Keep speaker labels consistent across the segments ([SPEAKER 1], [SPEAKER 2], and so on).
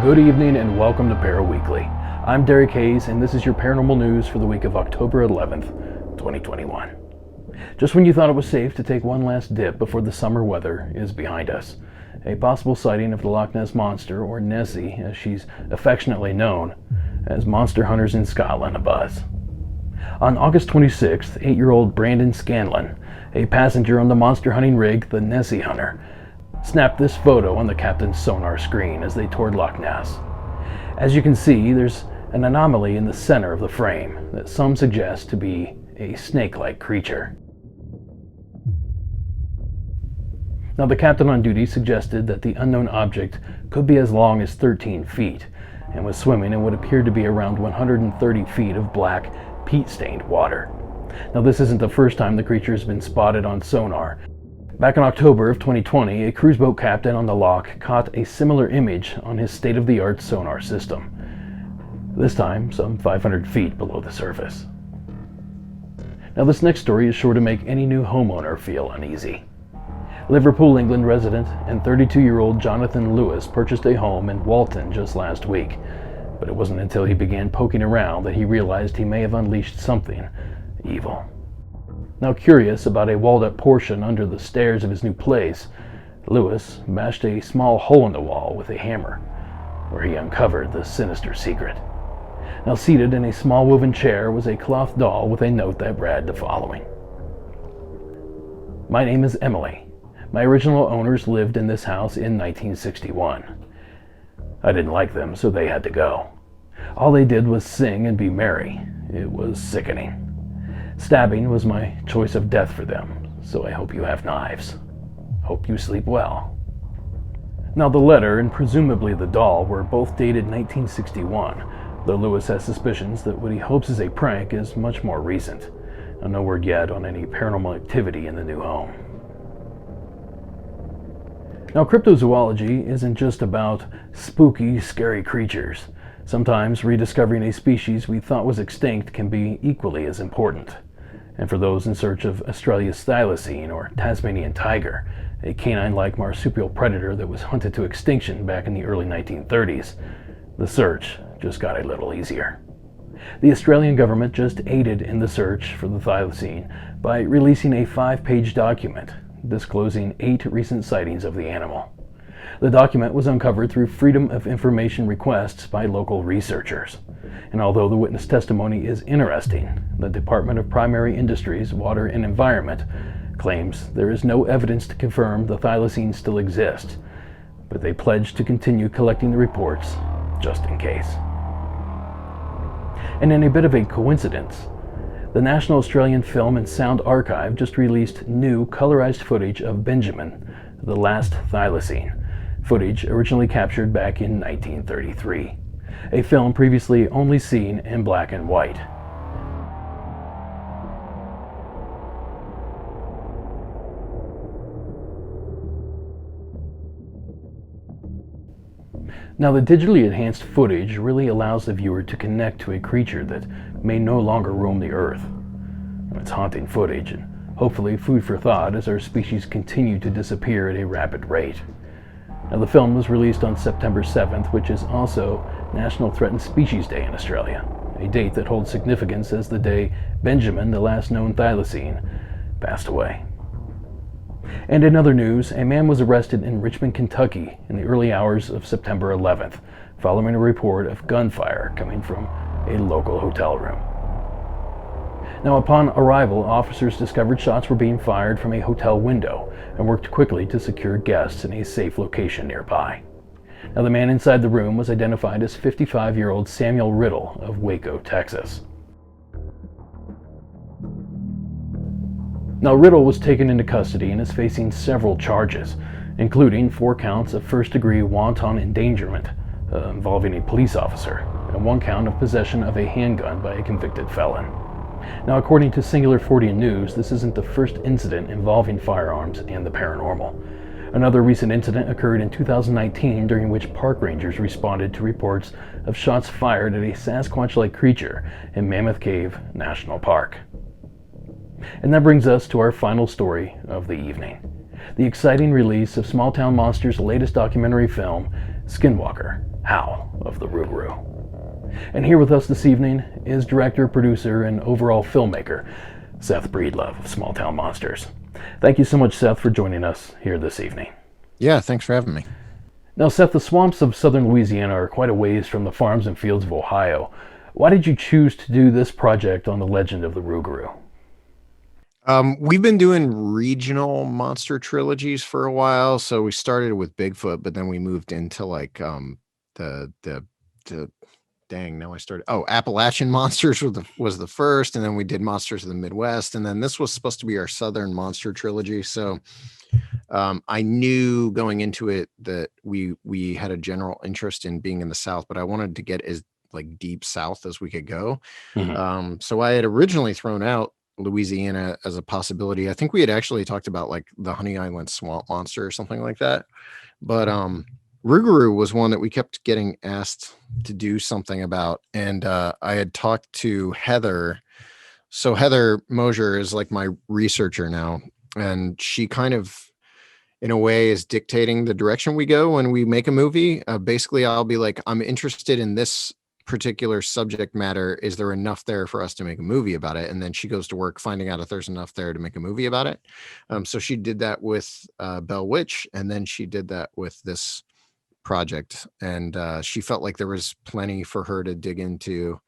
[SPEAKER 1] Good evening and welcome to ParaWeekly. I'm Derek Hayes and this is your paranormal news for the week of October 11th, 2021. Just when you thought it was safe to take one last dip before the summer weather is behind us, a possible sighting of the Loch Ness Monster, or Nessie as she's affectionately known, as monster hunters in Scotland abuzz. On August 26th, 8-year-old Brandon Scanlon, a passenger on the monster hunting rig the Nessie Hunter, snapped this photo on the captain's sonar screen as they toured Loch Ness. As you can see, there's an anomaly in the center of the frame that some suggest to be a snake-like creature. Now, the captain on duty suggested that the unknown object could be as long as 13 feet and was swimming in what appeared to be around 130 feet of black, peat-stained water. Now, this isn't the first time the creature has been spotted on sonar. Back in October of 2020, a cruise boat captain on the loch caught a similar image on his state-of-the-art sonar system, this time some 500 feet below the surface. Now, this next story is sure to make any new homeowner feel uneasy. Liverpool, England resident and 32-year-old Jonathan Lewis purchased a home in Walton just last week, but it wasn't until he began poking around that he realized he may have unleashed something evil. Now, curious about a walled-up portion under the stairs of his new place, Lewis bashed a small hole in the wall with a hammer, where he uncovered the sinister secret. Now, seated in a small woven chair was a cloth doll with a note that read the following: "My name is Emily. My original owners lived in this house in 1961. I didn't like them, so they had to go. All they did was sing and be merry. It was sickening. Stabbing was my choice of death for them, so I hope you have knives. Hope you sleep well." Now, the letter and presumably the doll were both dated 1961, though Lewis has suspicions that what he hopes is a prank is much more recent. Now, no word yet on any paranormal activity in the new home. Now, cryptozoology isn't just about spooky, scary creatures. Sometimes rediscovering a species we thought was extinct can be equally as important. And for those in search of Australia's thylacine, or Tasmanian tiger, a canine-like marsupial predator that was hunted to extinction back in the early 1930s, the search just got a little easier. The Australian government just aided in the search for the thylacine by releasing a 5-page document disclosing 8 recent sightings of the animal. The document was uncovered through Freedom of Information requests by local researchers. And although the witness testimony is interesting, the Department of Primary Industries, Water and Environment claims there is no evidence to confirm the thylacine still exists, but they pledge to continue collecting the reports just in case. And in a bit of a coincidence, the National Australian Film and Sound Archive just released new colorized footage of Benjamin, the last thylacine, footage originally captured back in 1933, a film previously only seen in black and white. Now, the digitally enhanced footage really allows the viewer to connect to a creature that may no longer roam the earth. It's haunting footage and hopefully food for thought as our species continue to disappear at a rapid rate. Now, the film was released on September 7th, which is also National Threatened Species Day in Australia, a date that holds significance as the day Benjamin, the last known thylacine, passed away. And in other news, a man was arrested in Richmond, Kentucky in the early hours of September 11th, following a report of gunfire coming from a local hotel room. Now, upon arrival, officers discovered shots were being fired from a hotel window and worked quickly to secure guests in a safe location nearby. Now, the man inside the room was identified as 55-year-old Samuel Riddle of Waco, Texas. Now, Riddle was taken into custody and is facing several charges, including 4 counts of first-degree wanton endangerment involving a police officer, and 1 count of possession of a handgun by a convicted felon. Now, according to Singular 40 News, this isn't the first incident involving firearms and the paranormal. Another recent incident occurred in 2019, during which park rangers responded to reports of shots fired at a Sasquatch-like creature in Mammoth Cave National Park. And that brings us to our final story of the evening: the exciting release of Small Town Monsters' latest documentary film, Skinwalker, Howl of the Rougarou. And here with us this evening is director, producer, and overall filmmaker, Seth Breedlove of Small Town Monsters. Thank you so much, Seth, for joining us here this evening.
[SPEAKER 2] Yeah, thanks for having me.
[SPEAKER 1] Now, Seth, the swamps of southern Louisiana are quite a ways from the farms and fields of Ohio. Why did you choose to do this project on the legend of the Rougarou?
[SPEAKER 2] We've been doing regional monster trilogies for a while. So we started with Bigfoot, but then we moved into like the dang, now I started. Oh, Appalachian monsters was the first, and then we did Monsters of the Midwest, and then this was supposed to be our Southern monster trilogy. So I knew going into it that we had a general interest in being in the South, but I wanted to get as like deep south as we could go.
[SPEAKER 1] Mm-hmm.
[SPEAKER 2] So I had originally thrown out Louisiana as a possibility. I think we had actually talked about like the Honey Island swamp monster or something like that. But Rougarou was one that we kept getting asked to do something about. And I had talked to Heather. So Heather Mosier is like my researcher now. And she kind of, in a way, is dictating the direction we go when we make a movie. Basically, I'll be like, I'm interested in this particular subject matter. Is there enough there for us to make a movie about it? And then she goes to work finding out if there's enough there to make a movie about it. So she did that with Bell Witch, and then she did that with this project. And she felt like there was plenty for her to dig into,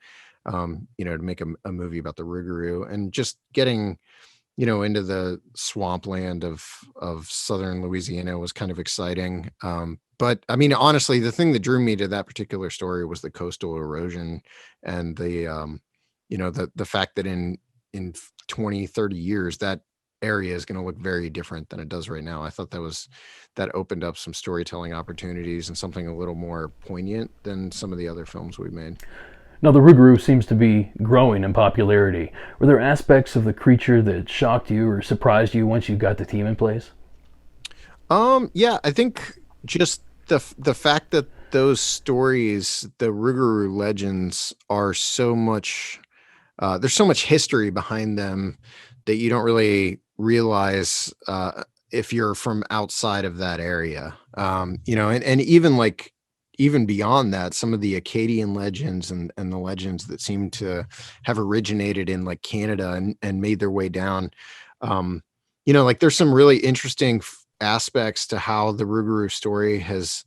[SPEAKER 2] to make a movie about the Rougarou, and just getting into the swampland of southern Louisiana was kind of exciting. But I mean, honestly, the thing that drew me to that particular story was the coastal erosion and the fact that in 20, 30 years, that area is going to look very different than it does right now. I thought that opened up some storytelling opportunities and something a little more poignant than some of the other films we've made.
[SPEAKER 1] Now, the Rougarou seems to be growing in popularity. Were there aspects of the creature that shocked you or surprised you once you got the team in place?
[SPEAKER 2] Yeah, I think just the fact that those stories, the Rougarou legends, are so much there's so much history behind them that you don't really realize if you're from outside of that area. And even beyond that, some of the Acadian legends and the legends that seem to have originated in like Canada and made their way down. Like there's some really interesting aspects to how the Rougarou story has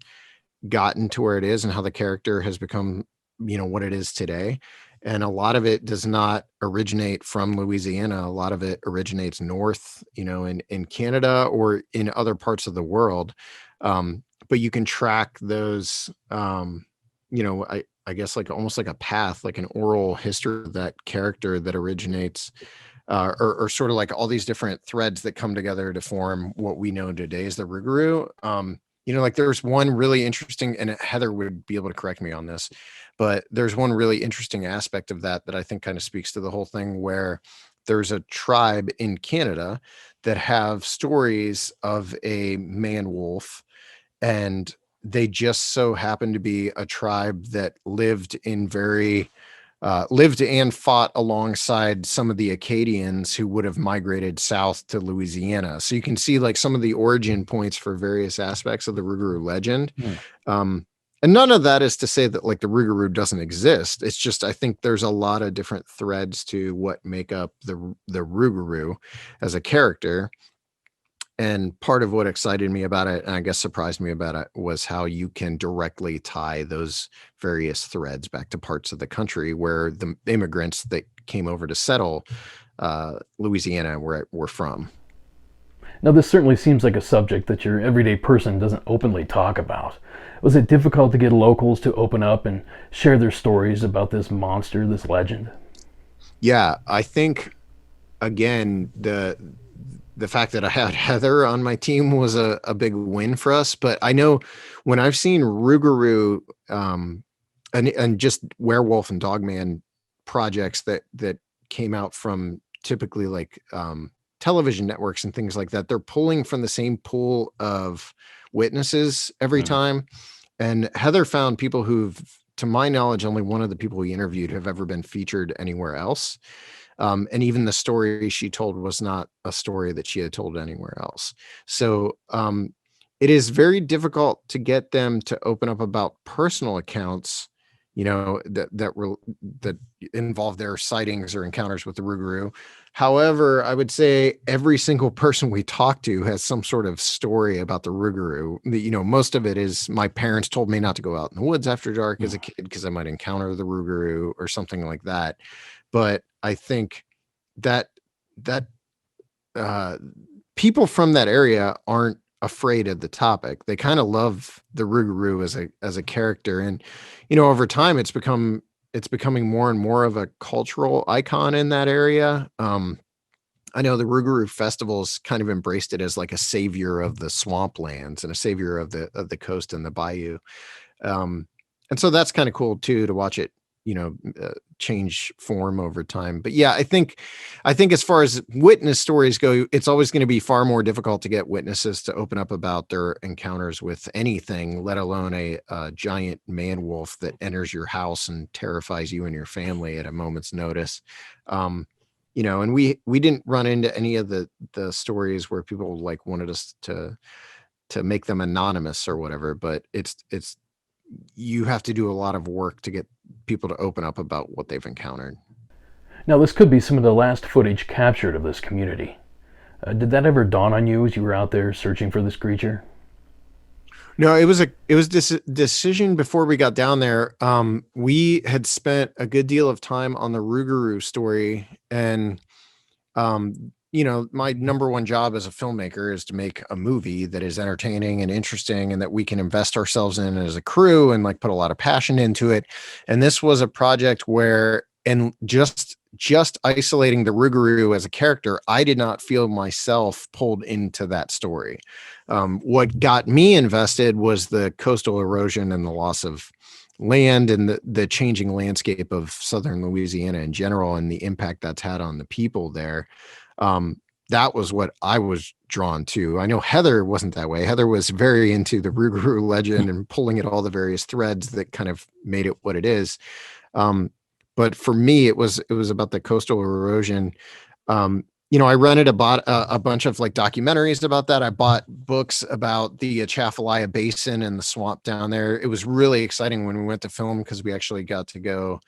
[SPEAKER 2] gotten to where it is and how the character has become, what it is today. And a lot of it does not originate from Louisiana. A lot of it originates north, in Canada or in other parts of the world. But you can track those, I guess like almost like a path, like an oral history of that character that originates, or sort of like all these different threads that come together to form what we know today as the Rougarou. Like there's one really interesting, and Heather would be able to correct me on this, but there's one really interesting aspect of that I think kind of speaks to the whole thing, where there's a tribe in Canada that have stories of a man wolf, and they just so happen to be a tribe that lived and fought alongside some of the Acadians who would have migrated south to Louisiana. So you can see like some of the origin points for various aspects of the Rougarou legend. And none of that is to say that like the Rougarou doesn't exist. It's just, I think there's a lot of different threads to what make up the Rougarou as a character. And part of what excited me about it, and I guess surprised me about it, was how you can directly tie those various threads back to parts of the country where the immigrants that came over to settle Louisiana were from.
[SPEAKER 1] Now, this certainly seems like a subject that your everyday person doesn't openly talk about. Was it difficult to get locals to open up and share their stories about this monster, this legend?
[SPEAKER 2] Yeah, I think, again, the fact that I had Heather on my team was a big win for us. But I know when I've seen Rougarou and just werewolf and dogman projects that came out from typically like television networks and things like that, they're pulling from the same pool of witnesses every time. And Heather found people who've, to my knowledge, only one of the people we interviewed have ever been featured anywhere else. And even the story she told was not a story that she had told anywhere else. So it is very difficult to get them to open up about personal accounts, that involve their sightings or encounters with the Rougarou. However, I would say every single person we talk to has some sort of story about the Rougarou. Most of it is my parents told me not to go out in the woods after dark as a kid because I might encounter the Rougarou or something like that. But I think that uh, people from that area aren't afraid of the topic. They kind of love the Rougarou as a character, and over time it's becoming more and more of a cultural icon in that area. I know the Rougarou festivals kind of embraced it as like a savior of the swamplands and a savior of the coast and the bayou. And so that's kind of cool too, to watch it, change form over time. But yeah, I think as far as witness stories go, it's always going to be far more difficult to get witnesses to open up about their encounters with anything, let alone a giant man wolf that enters your house and terrifies you and your family at a moment's notice. And we didn't run into any of the stories where people like wanted us to make them anonymous or whatever, but it's you have to do a lot of work to get people to open up about what they've encountered.
[SPEAKER 1] Now, this could be some of the last footage captured of this community. Did that ever dawn on you as you were out there searching for this creature?
[SPEAKER 2] No, it was this decision before we got down there. We had spent a good deal of time on the Rougarou story, and my number one job as a filmmaker is to make a movie that is entertaining and interesting and that we can invest ourselves in as a crew and like put a lot of passion into it. And this was a project where, and just isolating the Rougarou as a character, I did not feel myself pulled into that story. What got me invested was the coastal erosion and the loss of land and the changing landscape of southern Louisiana in general and the impact that's had on the people there. That was what I was drawn to. I know Heather wasn't that way. Heather was very into the Rougarou legend and pulling at all the various threads that kind of made it what it is. But for me, it was about the coastal erosion. I rented a bunch of like documentaries about that. I bought books about the Atchafalaya Basin and the swamp down there. It was really exciting when we went to film because we actually got to go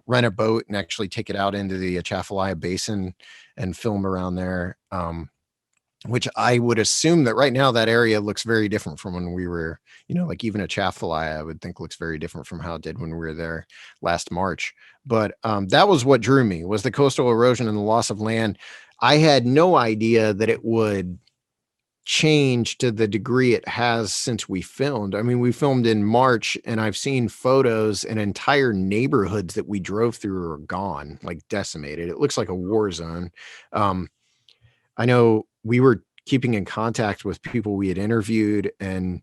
[SPEAKER 2] rent a boat and actually take it out into the Atchafalaya Basin and film around there. Which I would assume that right now that area looks very different from when we were, like even Atchafalaya, I would think looks very different from how it did when we were there last March. But that was what drew me, was the coastal erosion and the loss of land. I had no idea that it would change to the degree it has since we filmed. I mean, we filmed in March and I've seen photos and entire neighborhoods that we drove through are gone, like decimated. It looks like a war zone. I know we were keeping in contact with people we had interviewed and,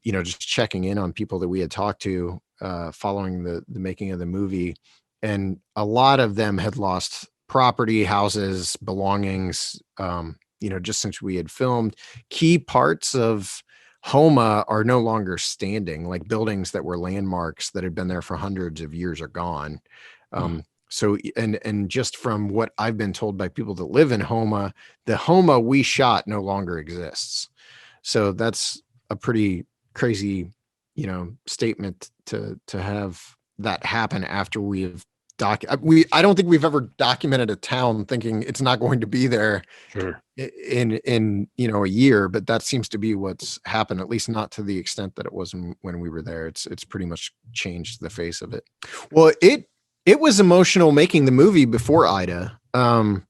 [SPEAKER 2] just checking in on people that we had talked to following the making of the movie. And a lot of them had lost property, houses, belongings, just since we had filmed. Key parts of Homa are no longer standing, like buildings that were landmarks that had been there for hundreds of years are gone. So, and just from what I've been told by people that live in Homa, the Homa we shot no longer exists. So that's a pretty crazy, statement to have that happen after we've I don't think we've ever documented a town thinking it's not going to be there.
[SPEAKER 1] Sure.
[SPEAKER 2] In a year, but that seems to be what's happened, at least not to the extent that it was when we were there. It's pretty much changed the face of it. Well, it was emotional making the movie before Ida. And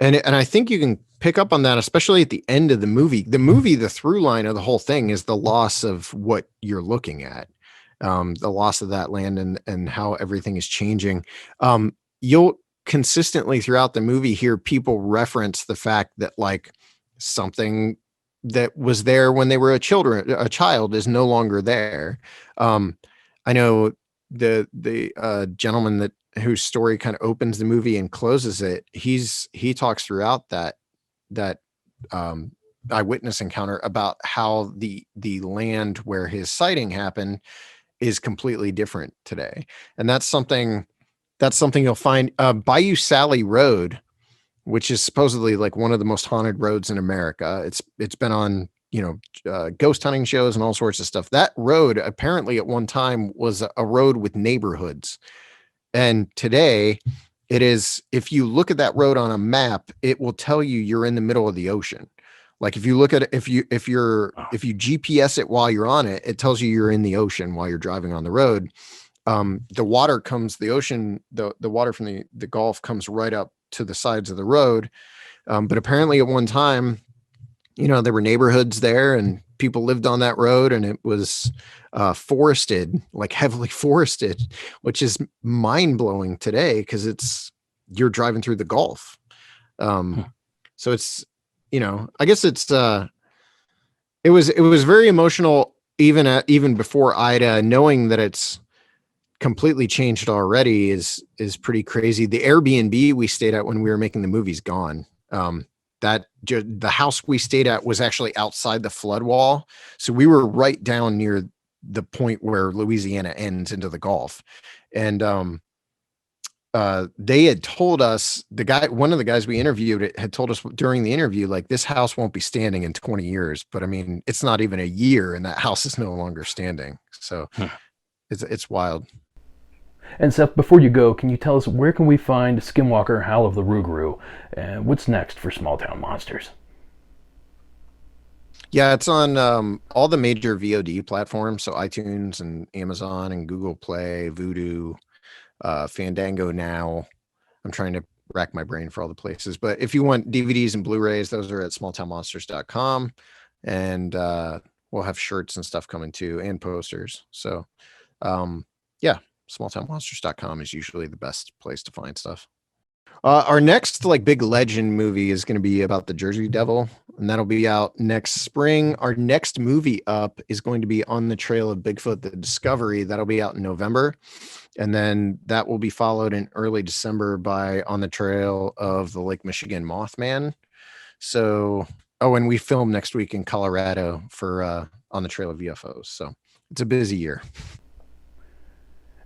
[SPEAKER 2] I think you can pick up on that, especially at the end of the movie. The through line of the whole thing is the loss of what you're looking at, the loss of that land and how everything is changing. You'll consistently throughout the movie hear people reference the fact that like something that was there when they were a child is no longer there. I know the gentleman whose story kind of opens the movie and closes it. He talks throughout that eyewitness encounter about how the land where his sighting happened is completely different today. And that's something you'll find. Bayou Sally Road, which is supposedly like one of the most haunted roads in America. It's been on ghost hunting shows and all sorts of stuff. That road apparently at one time was a road with neighborhoods. And today it is, if you look at that road on a map, it will tell you you're in the middle of the ocean. Like if you look at it, if you GPS it while you're on it, it tells you you're in the ocean while you're driving on the road. The water comes, the ocean, the water from the Gulf comes right up to the sides of the road. But apparently at one time, there were neighborhoods there and people lived on that road, and it was forested, like heavily forested, which is mind blowing today because you're driving through the Gulf. So it's, I guess it was very emotional even before Ida. Knowing that it's completely changed already is pretty crazy. The Airbnb we stayed at when we were making the movie's gone. The house we stayed at was actually outside the flood wall. So we were right down near the point where Louisiana ends into the Gulf. And they had told us, one of the guys we interviewed had told us during the interview, like, this house won't be standing in 20 years. But I mean, it's not even a year and that house is no longer standing. So it's wild.
[SPEAKER 1] And Seth, before you go, can you tell us where can we find Skinwalker Howl of the Rougarou, and what's next for Small Town Monsters?
[SPEAKER 2] Yeah, it's on all the major VOD platforms, so iTunes and Amazon and Google Play, Vudu, Fandango now. I'm trying to rack my brain for all the places, but if you want DVDs and Blu-rays, those are at smalltownmonsters.com, and we'll have shirts and stuff coming too, and posters. So yeah, smalltownmonsters.com is usually the best place to find stuff. Our next big legend movie is going to be about the Jersey Devil, and that'll be out next spring. Our next movie up is going to be On the Trail of Bigfoot, The Discovery. That'll be out in November. And then that will be followed in early December by On the Trail of the Lake Michigan Mothman. So, and we film next week in Colorado for On the Trail of UFOs. So it's a busy year.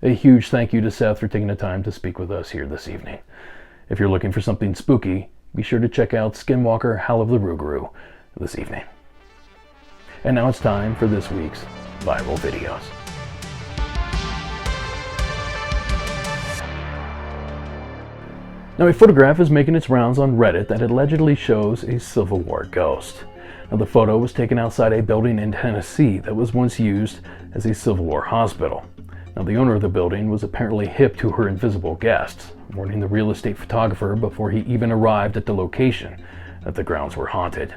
[SPEAKER 1] A huge thank you to Seth for taking the time to speak with us here this evening. If you're looking for something spooky, be sure to check out Skinwalker Howl of the Rougarou this evening. And now it's time for this week's viral videos. Now, a photograph is making its rounds on Reddit that allegedly shows a Civil War ghost. Now, the photo was taken outside a building in Tennessee that was once used as a Civil War hospital. Now, the owner of the building was apparently hip to her invisible guests, warning the real estate photographer before he even arrived at the location that the grounds were haunted.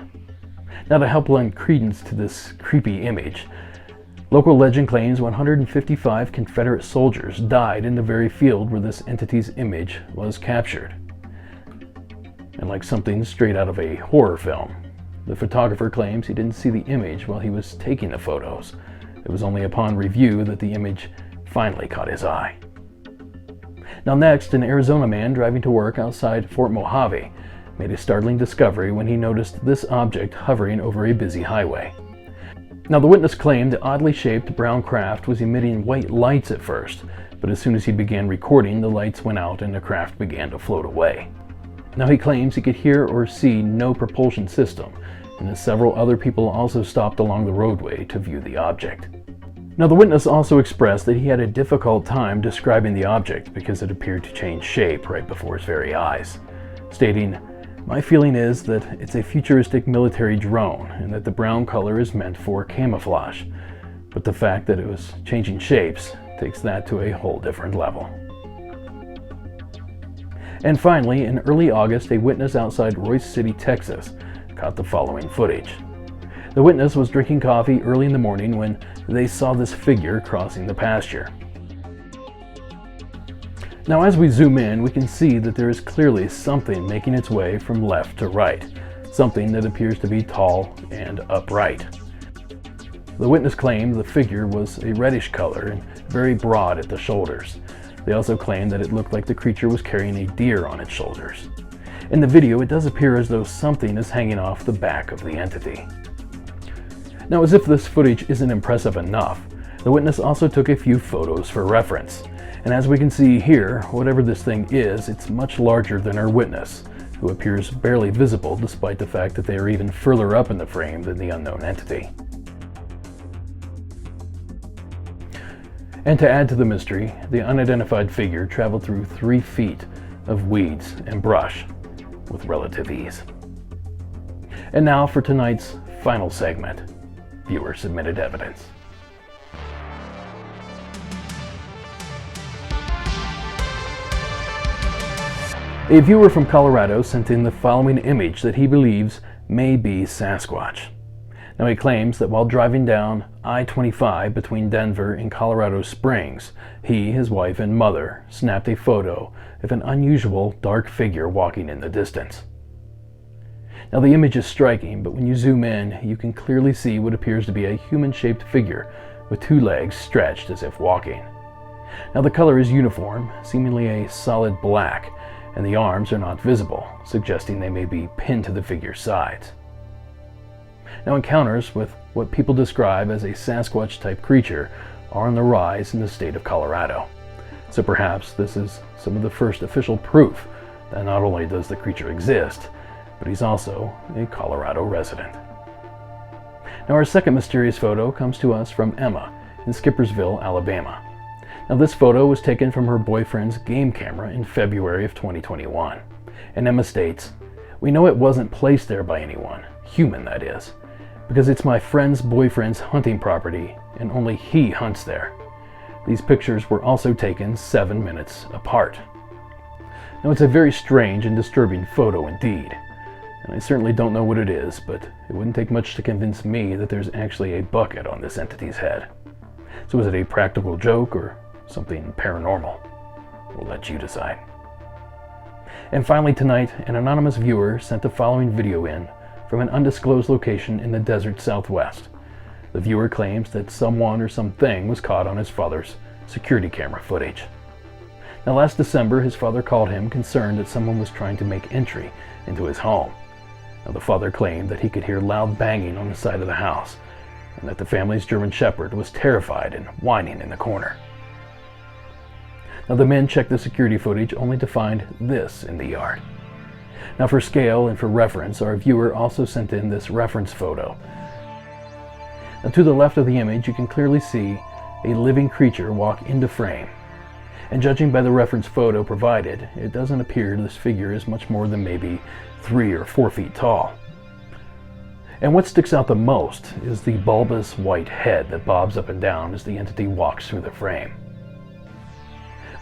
[SPEAKER 1] Now, to help lend credence to this creepy image, local legend claims 155 Confederate soldiers died in the very field where this entity's image was captured. And like something straight out of a horror film, the photographer claims he didn't see the image while he was taking the photos. It was only upon review that the image finally caught his eye. Now next, an Arizona man driving to work outside Fort Mojave made a startling discovery when he noticed this object hovering over a busy highway. Now, the witness claimed the oddly shaped brown craft was emitting white lights at first, but as soon as he began recording, the lights went out and the craft began to float away. Now, he claims he could hear or see no propulsion system, and that several other people also stopped along the roadway to view the object. Now, the witness also expressed that he had a difficult time describing the object because it appeared to change shape right before his very eyes, stating, "My feeling is that it's a futuristic military drone and that the brown color is meant for camouflage, but the fact that it was changing shapes takes that to a whole different level." And finally, in early August, a witness outside Royce City, Texas, caught the following footage. The witness was drinking coffee early in the morning when they saw this figure crossing the pasture. Now, as we zoom in, we can see that there is clearly something making its way from left to right, something that appears to be tall and upright. The witness claimed the figure was a reddish color and very broad at the shoulders. They also claimed that it looked like the creature was carrying a deer on its shoulders. In the video, it does appear as though something is hanging off the back of the entity. Now, as if this footage isn't impressive enough, the witness also took a few photos for reference. And as we can see here, whatever this thing is, it's much larger than our witness, who appears barely visible despite the fact that they are even further up in the frame than the unknown entity. And to add to the mystery, the unidentified figure traveled through 3 feet of weeds and brush with relative ease. And now for tonight's final segment, viewer-submitted evidence. A viewer from Colorado sent in the following image that he believes may be Sasquatch. Now he claims that while driving down I-25 between Denver and Colorado Springs, he, his wife, and mother snapped a photo of an unusual dark figure walking in the distance. Now the image is striking, but when you zoom in, you can clearly see what appears to be a human-shaped figure with 2 legs stretched as if walking. Now the color is uniform, seemingly a solid black, and the arms are not visible, suggesting they may be pinned to the figure's sides. Now encounters with what people describe as a Sasquatch-type creature are on the rise in the state of Colorado. So perhaps this is some of the first official proof that not only does the creature exist, but he's also a Colorado resident. Now our second mysterious photo comes to us from Emma in Skippersville, Alabama. Now this photo was taken from her boyfriend's game camera in February of 2021. And Emma states, "We know it wasn't placed there by anyone, human that is, because it's my friend's boyfriend's hunting property and only he hunts there. These pictures were also taken 7 minutes apart." Now it's a very strange and disturbing photo indeed. And I certainly don't know what it is, but it wouldn't take much to convince me that there's actually a bucket on this entity's head. So is it a practical joke or something paranormal? We'll let you decide. And finally tonight, an anonymous viewer sent the following video in from an undisclosed location in the desert Southwest. The viewer claims that someone or something was caught on his father's security camera footage. Now last December, his father called him concerned that someone was trying to make entry into his home. Now the father claimed that he could hear loud banging on the side of the house and that the family's German Shepherd was terrified and whining in the corner. Now the men checked the security footage only to find this in the yard. Now for scale and for reference, our viewer also sent in this reference photo. Now to the left of the image, you can clearly see a living creature walk into frame. And judging by the reference photo provided, it doesn't appear this figure is much more than maybe 3 or 4 feet tall. And what sticks out the most is the bulbous white head that bobs up and down as the entity walks through the frame.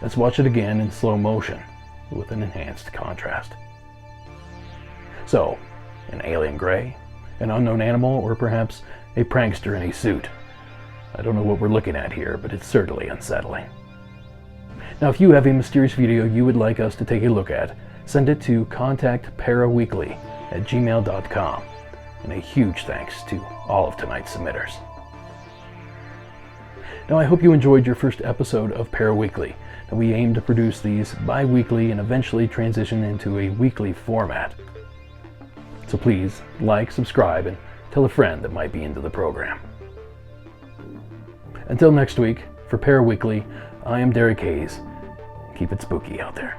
[SPEAKER 1] Let's watch it again in slow motion with an enhanced contrast. So, an alien gray, an unknown animal, or perhaps a prankster in a suit? I don't know what we're looking at here, but it's certainly unsettling. Now if you have a mysterious video you would like us to take a look at, send it to contactparaweekly@gmail.com. And a huge thanks to all of tonight's submitters. Now I hope you enjoyed your first episode of ParaWeekly. Now we aim to produce these bi-weekly and eventually transition into a weekly format. So please like, subscribe, and tell a friend that might be into the program. Until next week, for ParaWeekly, I am Derek Hayes. Keep it spooky out there.